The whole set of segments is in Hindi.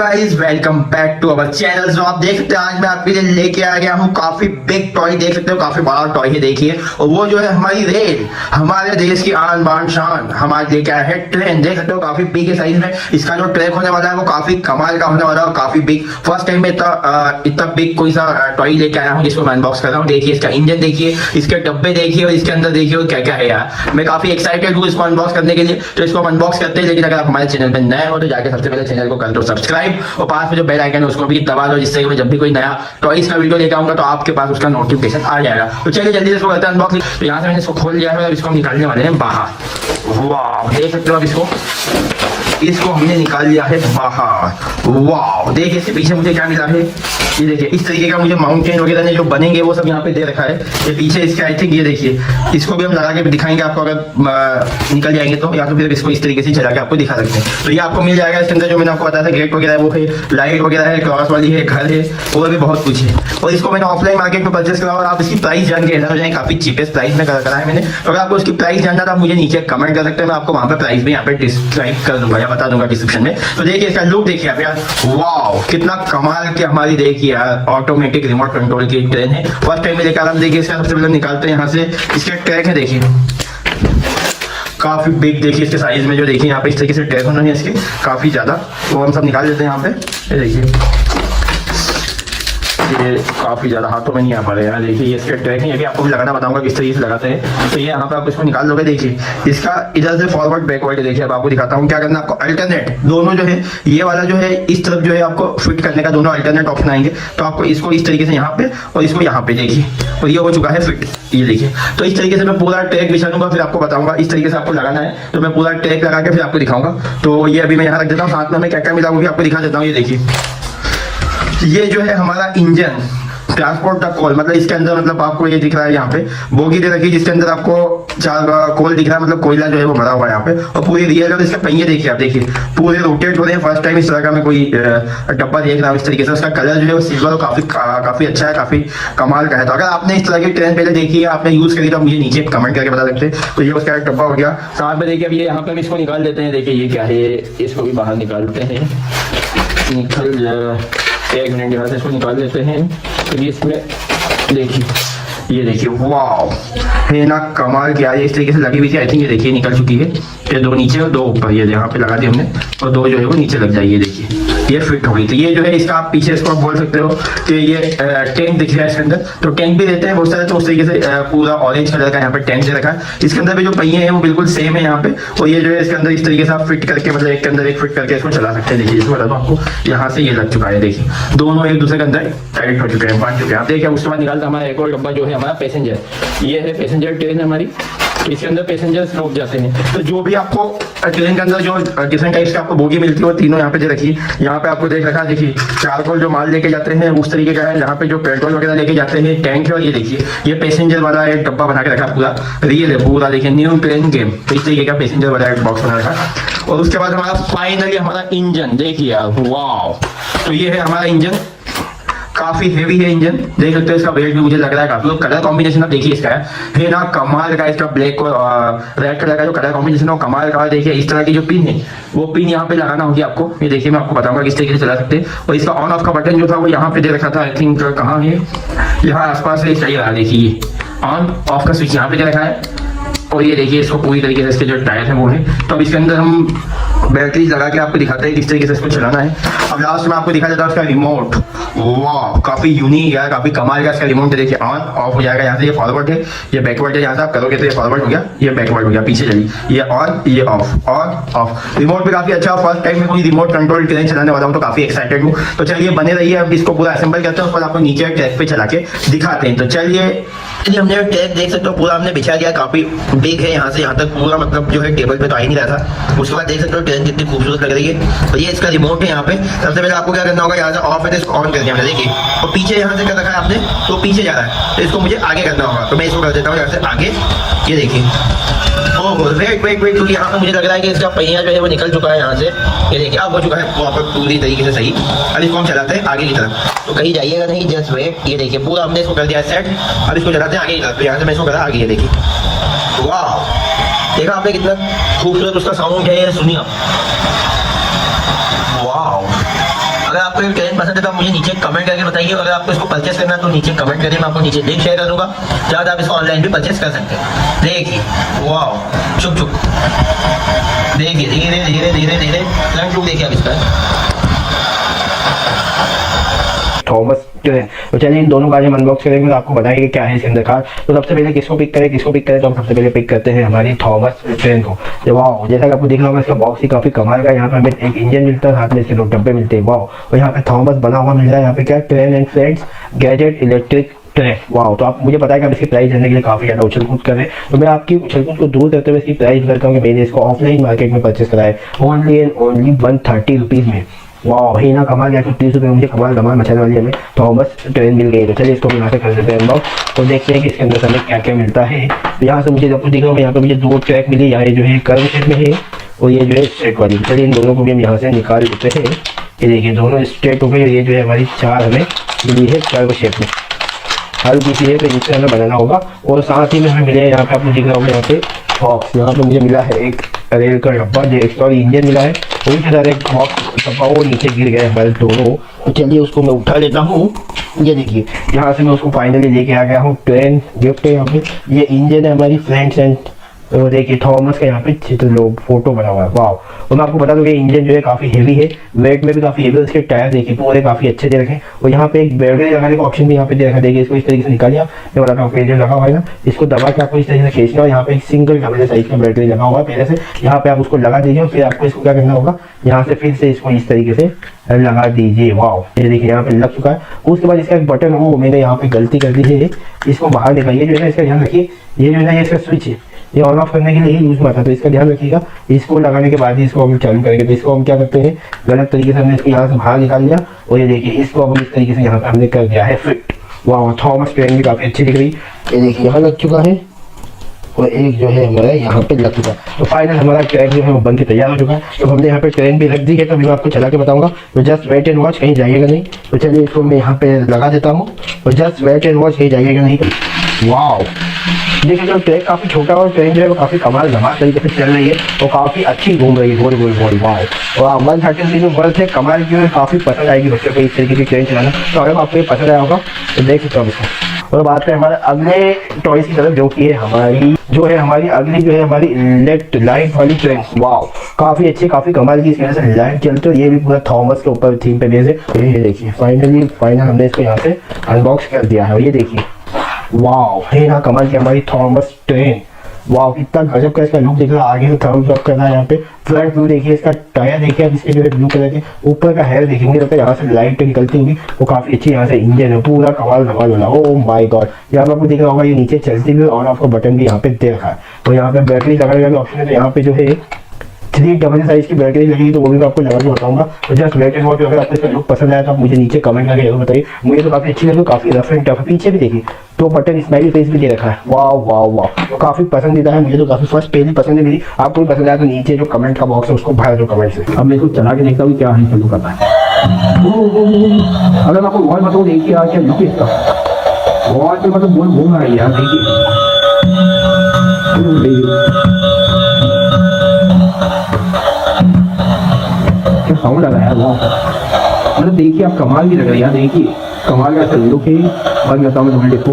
Guys welcome back to our channel. जो आप देख सकते हैं आज मैं आपके लिए लेके आ गया हूँ काफी बिग टॉय। देख सकते हो काफी बड़ा टॉय है, देखिए। और वो जो है हमारी रेल, हमारे देश की आन बान शान, हमारे लेके आया है ट्रेन। देख सकते हो काफी बिग है साइज में। इसका जो ट्रैक होने वाला है वो काफी कमाल का होने वाला है, काफी बिग। फर्स्ट टाइम में इतना बिग कोई सा टॉय लेके आया हूँ जिसको मैं अनबॉक्स कर रहा हूँ। देखिए इसका इंजन देखिए, इसके डब्बे देखिए और इसके अंदर देखिए क्या क्या है यार। मैं काफी एक्साइटेड हूँ इसको अनबॉक्स करने के लिए, तो इसको अनबॉक्स करते हैं। लेकिन अगर आप हमारे चैनल पर नए हो तो जाके सबसे पहले चैनल को कर दो सब्सक्राइब और पास में जो बेल आइकन है उसको भी दबा दो, जिससे मैं जब भी कोई नया टॉयज का वीडियो लेकर आऊंगा तो आपके पास उसका नोटिफिकेशन आ जाएगा। तो चलिए जल्दी से इसको करते हैं अनबॉक्सिंग। तो यहाँ से मैंने इसको खोल लिया है और इसको हम निकालने वाले हैं बाहर। वाह देख सकते हो आप इसको हमने निकाल लिया है बाहर। वाह देखिए इसके पीछे मुझे क्या मिला है, ये देखिए इस तरीके का मुझे माउंटेन वगैरह ने जो बनेंगे वो सब यहाँ पे दे रखा है। ये पीछे इसके आई थिंक ये देखिए, इसको भी हम लगा के दिखाएंगे आपको अगर निकल जाएंगे तो, या तो फिर इसको इस तरीके से चला के आपको दिखा सकते हैं। तो ये आपको मिल जाएगा इसके अंदर जो मैंने आपको बताया था, गेट वगैरह है वो है, लाइट वगैरह है, क्रॉस वाली है, घर है और भी बहुत कुछ है। और इसको मैंने ऑफलाइन मार्केट में परचेस करा और आप इसकी प्राइस जान के हो जाए, काफी चीपेस्ट प्राइस में करा है मैंने। तो अगर आपको उसकी प्राइस जानना था मुझे नीचे कमेंट कर सकते हैं, मैं आपको वहाँ पे प्राइस भी यहाँ पे डिस्क्राइब कर दूंगा या बता दूंगा डिस्क्रिप्शन में। तो देखिए इसका लुक देखिए आप यार, वाओ कितना कमाल की हमारी देखिए यार ऑटोमेटिक रिमोट कंट्रोल की ट्रेन है। फर्स्ट टाइम में लेकर हम देखिए इसका सबसे पहले निकालते हैं यहाँ से। इसके ट्रैक है देखिए काफी बिग, देखिए इसके साइज में जो देखिए यहाँ पे इस तरीके से ट्रैक होना है इसके काफी ज्यादा। तो हम सब निकाल देते हैं यहाँ पे। ये देखिए ये काफी ज्यादा हाथों में नहीं आ पा रहे हैं। देखिए ये इसके ट्रैक है, ये भी आपको भी लगाना बताऊंगा किस तरीके से लगाते हैं। तो ये यहाँ पे आप इसको निकाल लोगे। देखिए इसका इधर से फॉरवर्ड बैकवर्ड, देखिए अब आपको दिखाता हूँ क्या करना है आपको। अल्टरनेट दोनों जो है, ये वाला जो है इस तरफ जो है आपको फिट करने का दोनों अल्टरनेट ऑप्शन आएंगे। तो आपको इसको इस तरीके से यहाँ पे और इसको यहाँ पे देखिए, और ये हो चुका है फिट, ये देखिए। तो इस तरीके से मैं पूरा ट्रैक बिछा दूंगा, फिर आपको बताऊंगा इस तरीके से आपको लगाना है। तो मैं पूरा ट्रैक लगा के फिर आपको दिखाऊंगा। तो ये अभी मैं यहाँ रख देता हूँ, साथ में मैं क्या क्या मिला वो भी आपको दिखा देता हूँ। ये देखिए ये जो है हमारा इंजन ट्रांसपोर्ट का कोल, मतलब इसके अंदर मतलब आपको ये दिख रहा है यहाँ पे बोगी दे रखी, जिसके अंदर आपको 4 कोल दिख रहा है, मतलब कोयला जो है वो भरा हुआ है यहाँ पे। और पूरी रियल और इसके पहिए देखिए आप, देखिए पूरे रोटेट हो रहे हैं। फर्स्ट टाइम इस तरह का मैं कोई डब्बा देख रहा हूँ इस तरीके से। उसका कलर जो है वो सिल्वर काफी अच्छा है, काफी कमाल का है। तो अगर आपने इस तरह की ट्रेन पहले देखी है, आपने यूज करी, तो मुझे नीचे कमेंट करके बता सकते हैं। तो ये उसका एक डब्बा हो गया। साथ में देखिए अब ये यहाँ पे हम इसको निकाल देते हैं। देखिए ये क्या है, इसको भी बाहर निकालते हैं। एक मिनट यहाँ से इसको निकाल देते हैं। तो ये इसमें देखिए, ये देखिए वाओ है ना कमाल की। ये इस तरीके से लगी हुई थी, आई थिंक ये देखिए निकल चुकी है। ये 2 नीचे और 2 ऊपर, ये यहाँ पे लगा दी हमने, और 2 जो है वो नीचे लग जाए। ये देखिए ये फिट हो गई। तो ये जो है इसका आप पीछे इसको आप बोल सकते हो कि ये टैंक दिख रहा है इसके अंदर। तो टैंक भी देते हैं बहुत सारे, तो उस तरीके से पूरा ऑरेंज कलर का यहाँ पे टैंक दे रखा है। इसके अंदर भी जो पहिए हैं वो बिल्कुल सेम है यहाँ पे। और ये जो है इसके अंदर इस तरीके से आप फिट करके, मतलब एक के अंदर एक फिट करके इसको चला सकते हैं। देखिए इसको बता दो आपको, यहाँ से ये लग चुका है। देखिए दोनों एक दूसरे के अंदर टाइट हो चुके हैं, बांध चुके हैं। आप देखिए उसके बाद निकालता हमारा एक और डब्बा जो है हमारा पैसेंजर। ये है पैसेंजर ट्रेन हमारी, इसके अंदर पैसेंजर्स लोग जाते हैं। तो जो भी आपको ट्रेन के अंदर जो डिफरेंट टाइप्स के आपको बोगी मिलती है वो तीनों यहाँ पे दे रखी है। यहाँ पे आपको देख रखा है, देखिए चारकोल जो माल लेके जाते हैं उस तरीके का है। यहाँ पे जो पेट्रोल वगैरह लेके जाते हैं टैंक है। और ये देखिए ये पैसेंजर वाला एक डब्बा बना के रखा पूरा रियल है पूरा। देखिए न्यू ट्रेन गेम, तो इस तरीके का पैसेंजर वाला एक बॉक्स बना रखा। और उसके बाद हमारा फाइनली हमारा इंजन देखिए आप, वाओ। तो ये है हमारा इंजन, काफी हेवी है इंजन। देख सकते हो इसका वेट भी मुझे लग रहा है काफी। कलर कॉम्बिनेशन आप देखिए इसका है ना कमाल का। इसका ब्लैक और रेड कलर का जो कलर कॉम्बिनेशन है वो कमाल का। देखिए इस तरह की जो पिन है वो पिन यहाँ पे लगाना होगी आपको। ये देखिए मैं आपको बताऊंगा किस तरीके से चला सकते हैं। और इसका ऑन ऑफ का बटन जो था वो यहाँ पे दे रखा था, आई थिंक कहाँ है, यहाँ आसपास से सही रहा। देखिए ऑन ऑफ का स्विच यहाँ पे दे रखा है। और ये देखिए इसको पूरी तरीके से इसके जो टायर है वो है। तो अब इसके अंदर हम बैटरी लगा के आपको दिखाते हैं किस तरीके से इसको चलाना है। अब लास्ट में आपको दिखा देता हूँ इसका रिमोट। वाह काफी यूनिक है, काफी कमाल का इसका रिमोट है। देखिए ऑन ऑफ हो जाएगा। यहाँ से ये फॉरवर्ड है, ये बैकवर्ड है। यहाँ से आप करोगे तो ये फॉरवर्ड हो गया, ये बैकवर्ड हो गया, पीछे चलिए, ये ऑन ये ऑफ, ऑन ऑफ। रिमोट भी काफी अच्छा। फर्स्ट टाइम में कोई रिमोट कंट्रोल ट्रेन चलाने वाला हूँ तो काफी एक्साइटेड हूँ। तो चलिए बने रहिए, अब इसको पूरा असेंबल करते हैं, उसके बाद आपको नीचे ट्रैक पे चला के दिखाते हैं। तो चलिए हमने ट्रैक देख सकते हो पूरा हमने बिछा दिया, काफी बिग है। यहाँ से यहाँ तक पूरा मतलब जो है टेबल पे तो आ ही नहीं रहा था। उसके बाद देख सकते हो ट्रेन कितनी खूबसूरत लग रही है। तो ये इसका रिमोट है। यहाँ पे सबसे पहले आपको क्या करना होगा, यहाँ से ऑफ है तो इसको ऑन कर दिया मैंने, देखिए। और पीछे यहाँ से क्या रखा है आपने, तो पीछे जा रहा है, तो इसको मुझे आगे करना होगा। तो मैं इसको कर देता हूँ यहाँ से आगे। ये देखिए वेट वेट वेट, क्योंकि यहाँ पे मुझे लग रहा है कि इसका पहिया जो है वो निकल चुका है यहाँ से। ये देखिए अब हो चुका है प्रॉपर पूरी तरीके से सही। अब इसको हम चलाते हैं आगे की तरफ, तो कहीं जाइएगा नहीं, जस्ट वेट। ये देखिए पूरा हमने इसको कर दिया सेट। अब इसको चलाते हैं आगे की तरफ। तो यहाँ से मैं इसको करा आगे, ये देखिए वाह, देखा आपने कितना खूबसूरत उसका साउंड है, सुनिए। वाह अगर आपको ये ट्रेन पसंद है तो आप मुझे नीचे कमेंट करके बताइए। अगर आपको इसको परचेस करना है तो नीचे कमेंट करिए, मैं आपको नीचे लिंक शेयर कर दूंगा, जहाँ आप इसको ऑनलाइन भी परचेस कर सकते हैं। देखिए वाह, चुप चुप, देखिए धीरे धीरे धीरे धीरे फ्रंट लुक देखिए आप इसका थॉमस ट्रेन। तो चलिए इन दोनों का हम अनबॉक्स करेंगे तो आपको बताएंगे क्या है इसके अंदर खास। तो सबसे पहले किसको पिक करें तो हम सबसे पहले पिक करते हैं हमारी थॉमस ट्रेन को। तो वाह, जैसा कि आपको दिख रहा होगा इसका बॉक्स ही काफी कमाल का। यहाँ पे हमें एक इंजन मिलता है, साथ में इसके 2 डब्बे मिलते हैं। वाह, और यहाँ पे थॉमस बना हुआ मिल रहा है। यहाँ पे क्या, train and friends gadget electric train. वाह, तो आप मुझे पता है कि आप इसकी प्राइस जानने के लिए काफी ज्यादा उछल कूद कर रहे हैं, तो मैं आपकी उछल कूद को दूर करते हुए इसकी प्राइस करता हूँ कि मैंने इसको ऑफलाइन मार्केट में परचेस करा है ओनली एंड ओनली 130 रुपीज में। वाह, वही ना कमाल, या 30 रुपये मुझे कमाल मचाने वाली हमें थॉमस ट्रेन मिल गई। तो चलिए इसको यहाँ से कर देते हैं अनबॉक्स और देखते हैं कि इसके अंदर हमें क्या क्या मिलता है। तो यहाँ से मुझे जब कुछ दिख रहा है, यहाँ पे मुझे 2 ट्रैक मिली, यहाँ जो है कर्व शेप में है और ये जो है स्ट्रेट वाली। चलिए इन दोनों को भी हम यहाँ से निकाल देते हैं। ये देखिए दोनों स्ट्रेट हो गए, ये जो है हमारी 4 हमें मिली है कर्व शेप में, हल्की सी है, तो इनसे हमें बनाना होगा। और साथ ही में हमें मिले यहाँ पे आपको दिख रहा होगा यहाँ पे बॉक्स, यहाँ पे मुझे मिला है एक रेल का डब्बा, सॉरी इंजन मिला है, वही के साथ एक बॉक्स डब्बा वो नीचे गिर गए हमारे दोनों। तो चलिए उसको मैं उठा लेता हूँ। ये देखिए यहाँ से मैं उसको फाइनली लेके आ गया हूँ। ट्रेन गिफ्ट है यहाँ पे, ये इंजन है हमारी फ्रेंड्स एंड, तो देखिए थॉमस का यहाँ पे चित्र लोग फोटो बना हुआ है। वाह, और मैं आपको बता दूं कि इंजन जो है काफी हेवी है, वेट में भी काफी हेवी है। उसके टायर देखिए पूरे काफी अच्छे दे रखे हैं और यहाँ पे एक बैटरी लगाने का ऑप्शन भी यहाँ पे दे रखा। देखिए इसको इस तरीके से निकालिए, मैं बताता हूँ जो लगा हुआ है ना, इसको दबा के आपको इस तरीके से खींचना है। यहाँ पे एक सिंगल कैमरे साइज का बैटरी लगा हुआ है पहले से, यहाँ पे आप उसको लगा दीजिए और फिर आपको इसको क्या करना होगा, यहाँ से फिर से इसको इस तरीके से लगा दीजिए। वाह, ये देखिए यहाँ पे लग चुका है। उसके बाद इसका एक बटन हो, मैंने यहाँ पे गलती कर दी है, इसको बाहर निकालिए। जो है ना इसका ध्यान रखिए, ये जो है ना ये इसका स्विच है, ये ऑन ऑफ करने के लिए ही यूज में आता है, तो इसका ध्यान रखिएगा। इसको लगाने के बाद ही इसको हम चालू करेंगे। तो इसको हम क्या करते हैं, गलत तरीके से हमने इसको यहाँ से बाहर निकाल लिया और ये देखिए इसको अब इस तरीके से यहाँ पे हमने कर दिया है फिट। वाह, थॉमस ट्रेन भी काफी अच्छी दिख रही। ये देखिए यहाँ लग चुका है और एक जो है हमारा यहाँ पे लग चुका है। तो फाइनल हमारा ट्रेन जो है वो बन के तैयार हो चुका है। तो हमने यहाँ पे ट्रेन भी रख दी है, तो मैं आपको चला के बताऊंगा। तो जस्ट वेट एंड वॉच, कहीं जाइएगा नहीं। तो चलिए इसको मैं यहाँ पे लगा देता हूँ और जस्ट वेट एंड वॉच, कहीं जाइएगा नहीं। वाह, देखिए जो ट्रेन काफी छोटा और ट्रेन जो है वो काफी कमाल तरीके से चल रही है और काफी अच्छी घूम रही है, गोल गोल गोल। वाह, और 130 रुपीज में वर्थ है, कमाल की, काफी पसंद आएगी बच्चों को इस तरीके की ट्रेन चलाना। तो अगर आपको ये पसंद आया होगा तो देख सकते हो इसको। और बात करें हमारे अगले टॉयज की तरफ, जो कि है हमारी अगली जो है हमारी लाइट वाली ट्रेन। वाह, काफी अच्छी, काफी कमाल की, इसकी वजह से लाइट चलती है। ये भी पूरा थॉमस के ऊपर थीम पे बेस है। ये देखिए फाइनल हमने इसको यहाँ से अनबॉक्स कर दिया है। ये देखिए वाह, है ना कमाल की हमारी थॉमस ट्रेन। वाह, कितना गजब का इसका लुक दिख रहा है। आगे से थम्स अप करना है, यहाँ पे फ्रंट व्यू देखिए, इसका टायर देखिए आप, इसके जो है ब्लू कलर के, ऊपर का हेयर देखिए, मुझे लगता है यहाँ से लाइट निकलती होगी, वो काफी अच्छी। यहाँ से इंजन है पूरा कमाल वाला। ओह माय गॉड, यहाँ पे आपको दिख रहा होगा ये नीचे चलती हुई ऑन ऑफ का बटन भी यहाँ पे दे रखा है। तो यहाँ पे बैटरी लगाने का भी ऑप्शन है। तो यहाँ पे जो है 3 साइज की बैटरी लगेगी, तो वो भी मैं आपको लगा के बताऊंगा। तो जस्ट वेट एंड वॉच, अगर आपको इसका लुक पसंद आया तो आप मुझे नीचे कमेंट करके जरूर बताइए। मुझे तो काफी अच्छी लगी, काफी रफ एंड टफ है। पीछे भी देखिए 2 बटन स्माइली फेस भी दे रखा है। वाह वाह वाह, तो काफी पसंदीदा है मुझे, तो काफी फर्स्ट पहली पसंद है मेरी। आपको भी पसंद आया तो नीचे जो कमेंट का बॉक्स है उसको भर दो कमेंट से। अब मैं इसको चला के देखता हूँ क्या है चालू करता है। अगर आपको वॉल बताऊँ, देखिए यार क्या लुक है इसका। वॉल पे मतलब बोल घूम रहा है यार, देखिए साउंड आ रहा है। वाह, मतलब देखिए आप, कमाल की लग रही है यार, देखिए कमाल का लुक है। और मैं बताऊँ तुम्हें, देखो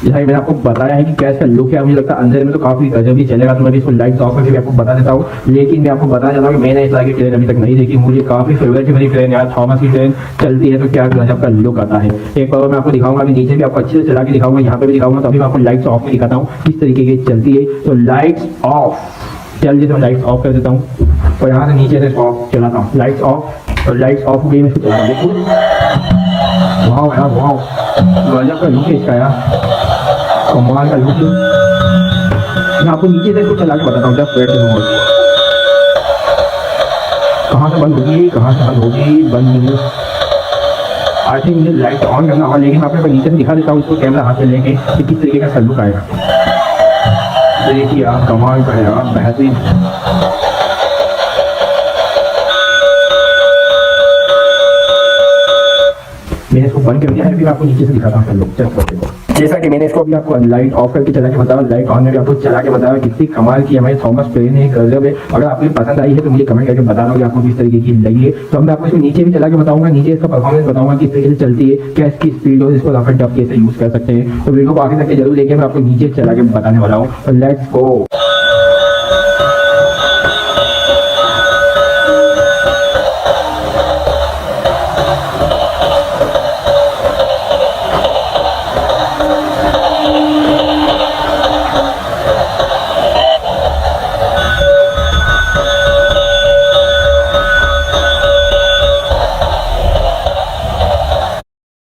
जैसा मैंने आपको बताया है कि क्या इसका लुक है, मुझे लगता है अंदर में तो काफी गजब ही चलेगा। तो मैं इसको लाइट्स ऑफ करके भी आपको बता देता हूँ। लेकिन मैं आपको बताना चाहता हूँ कि मैंने इस तरह की ट्रेन अभी तक नहीं देखी। मुझे काफी फेवरेट है मेरी ट्रेन यार, थॉमस की ट्रेन चलती है तो क्या गजब का लुक आता है। एक बार मैं आपको दिखाऊंगा, अभी नीचे भी आपको अच्छे से चला के दिखाऊंगा, यहाँ पे भी दिखाऊंगा। तो अभी मैं आपको लाइट्स ऑफ में दिखाता हूँ किस तरीके की चलती है। तो लाइट्स ऑफ, चलिए तो लाइट्स ऑफ कर देता हूँ और यहाँ से नीचे से ऑफ चलाता हूँ। लाइट्स ऑफ, और लाइट्स ऑफ हो गई, मैं इसको चला देखो। वाह यार वाह, गजब का लुक है इसका यार, कमाल का लुक है। मैं आपको नीचे से इसको चला के बताता हूँ। जस्ट वेट एंड वॉच, कहाँ से बंद होगी, कहाँ से बंद होगी, बंद नहीं। आई थिंक मुझे लाइट ऑन करना होगा, लेकिन मैं आपको नीचे से दिखा देता हूँ इसको कैमरा हाथ में लेके कि किस तरीके का लुक आएगा। देखिए यार कमाल का है यार, बेहतरीन। मैंने इसको बंद कर दिया है, फिर आपको नीचे से दिखाता हूँ लोग चेक करके। जैसा कि मैंने इसको अभी आपको लाइट ऑफ करके चला के बताया, लाइट ऑन करके आपको चला के बताया कितनी कमाल की हमारे थॉमस पेन है गजब है। अगर आपको पसंद आई है तो मुझे कमेंट करके बता दो कि आपको किस तरीके की लगी है। तो मैं आपको इसको नीचे भी चला के बताऊंगा, नीचे इसका परफॉर्मेंस बताऊंगा किस तरीके से चलती है, क्या इसकी स्पीड हो, इसको रफ एंड टफ कैसे यूज कर सकते हैं। तो वीडियो को आगे तक जरूर देखिए, मैं आपको नीचे चला के बताने वाला हूँ। Let's go.